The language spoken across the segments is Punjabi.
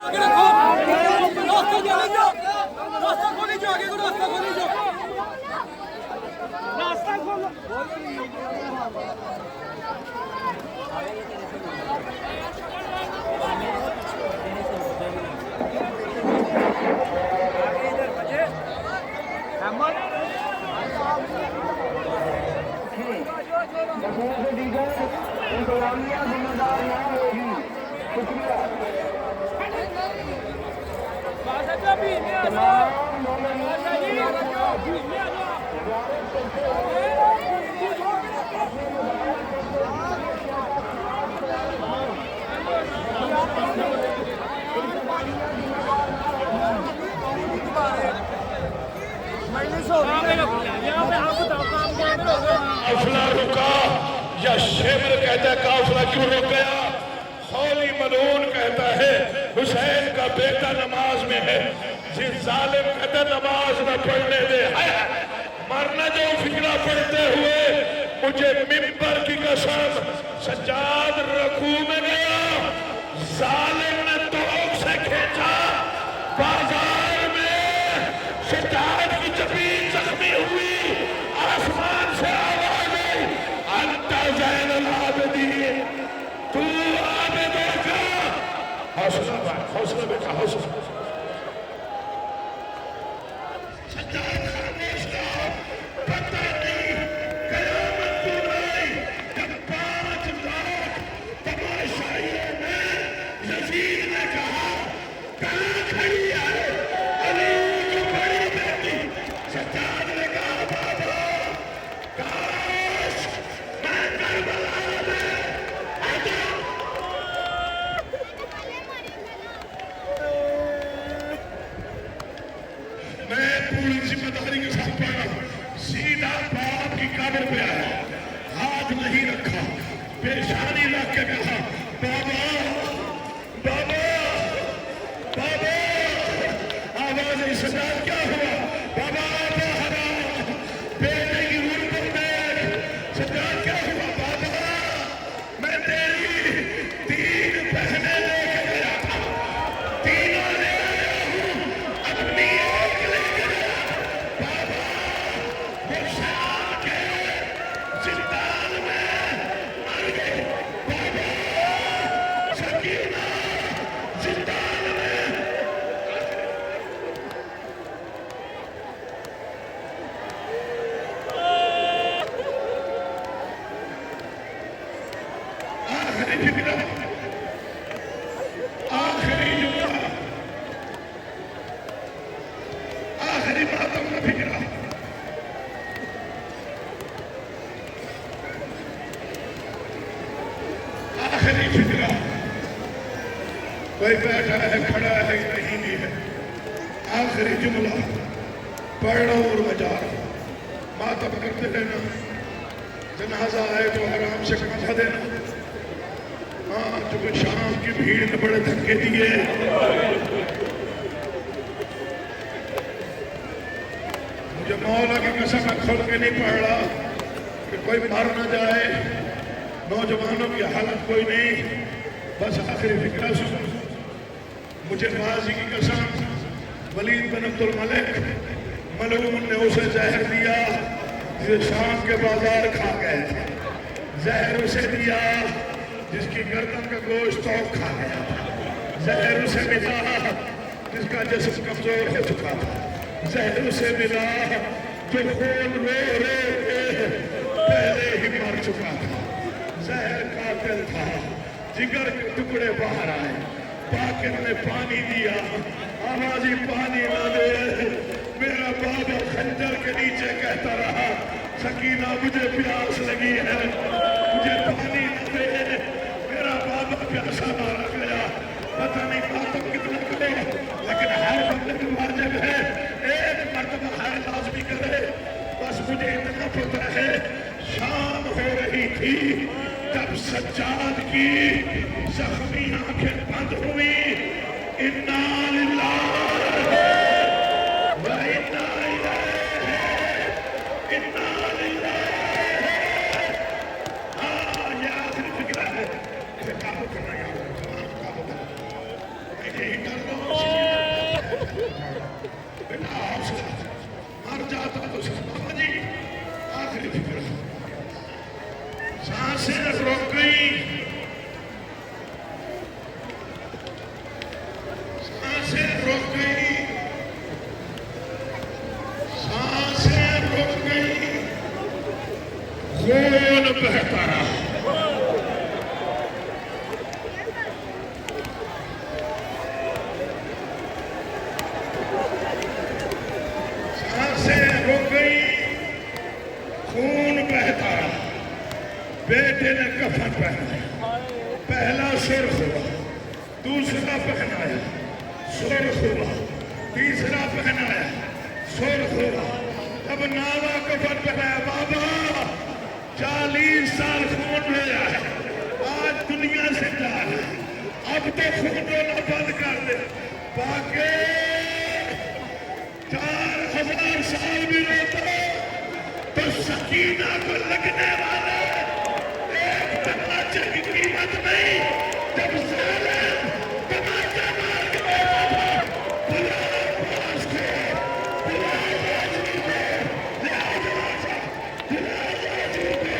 आगे रखो, रास्ता खोली जो, आगे को रास्ता खोली जो, रास्ता खोलो। काफिला रुका या शेमर कहता है काफिला क्यों रुक गया? खौली मलून कहता है हुसैन का बेटा नमाज में है। जिस जालिम कहता नमाज न पढ़ने दे, मरना जो फिक्रा पढ़ते हुए मुझे मिंबर की कसम सज्जाद रकू में गया। जालिम ने तोप से खींचा, बाजार में सज्जाद की जमीन जख्मी हुई। आसमान से आवाज आई, अंता ज़ैनुल आबिदीन, तू आबिदों का हौसला बेटा हौसला। सज्जाद खामोश रहा, पता नहीं कयामत क्यों आई जब 5 लाख तमाशाइयों में यजीद ने कहा कहाँ खड़ी है अली की बड़ी बेटी। सज्जाद ने कहा बाबा काश मैं करबला में आ जाऊं। मैं पूरी जिम्मेदारी के साथ पड़ा, सीधा बाप की कब्र पे आया, हाथ नहीं रखा, पेशानी रख के कहा बाबा बाबा बाबा। आवाज आई, सज्जाद क्या हुआ? बाबा बाहर आ, बेटे की गुर्बत देख। सज्जाद क्या हुआ? बाबा मैं तेरी 3 बहनें लेके गया था, तीनों ले आया हूँ, अपनी एक लेके गया। बाबा वो शाम के जिंदान में मर गए। बाबा सकीना जिंदान में। आखिरी फिक्रा, आखिरी जुमला, आखिरी मातम का फिक्रा। आखिरी फिक्रा, कोई बैठा है खड़ा है कहीं भी है। आखिरी जुमला पढ़ रहा हूँ और बजा रहा हूँ। مخاطب کرتے رہنا، جنازہ آئے تو آرام سے کھا دینا. ہاں چونکہ شام کی بھیڑ نے بڑے دھکے دیے. مجھے مولا کی قسم میں کھول کے نہیں پڑھ رہا کہ کوئی مر نہ جائے. نوجوانوں کی حالت کوئی نہیں، بس آخری فکرہ سن. مجھے بازی کی قسم، ولید بن عبد الملک ملعون نے اسے زہر دیا جسے شام کے بازار کھا گئے تھے. زہر اسے دیا جس کی گردن کا گوشت توق کھا گیا. زہر اسے ملا جس کا جسم کمزور ہو چکا تھا. زہر اسے ملا جو خون رو رو کے پہلے ہی مر چکا تھا. زہر قاتل تھا. جگر کے ٹکڑے باہر آئے. باقر نے پانی دیا. آوازی پانی نہ دے. میرا بابا خنجر کے نیچے کہتا رہا سکینہ مجھے پیاس لگی ہے، مجھے پانی نہ دے. میرا بابا پیاسا مارا گیا. پتہ نہیں ماتم کتنا کرے، لیکن ہر بندے میں واجب ہے ایک مرتبہ ہر لازمی کرے. بس مجھے اتنا پتہ ہے شام ہو رہی تھی جب سجاد کی زخمی آنکھیں بند ہوئی. انا للہ و انا الیہ، انا للہ. ہاں یہ آخری فکرہ ہے. اسے قابو کرنا ہے، قابو کرنا. یہی کر لو. بیٹا حوصلہ، مر جاتا تو بابا جی آخری فکرہ. سانسیں رک گئی، سانسیں رک گئی، سانسیں رک گئی. خون بہتا رہا. سانسیں رک گئی، خون بہتا رہا. بیٹے نے کفن پہنایا. پہلا سرخ ہوا، دوسرا پہنایا سرخ ہوا، تیسرا پہنایا سرخ ہوا. اب ناوا کفن پہنایا. بابا 40 سال خون رویا ہے، آج دنیا سے جا رہا ہے. اب تو خون رونا بند کر دے. باقی 4000 سال بھی روتا تو سکینہ کو لگنے والا تماچے کی قیمت نہیں. جب ظالم تماچا مار کے بیٹھا تھا، بلال پاس تھے، بلال راجی تھے، بلال راجی تھے.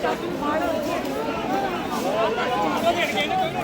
ਚਾਚੂ ਫੜ ਉਹ ਦੇਣ ਗਏ ਨੇ ਕੋਈ ਨਾ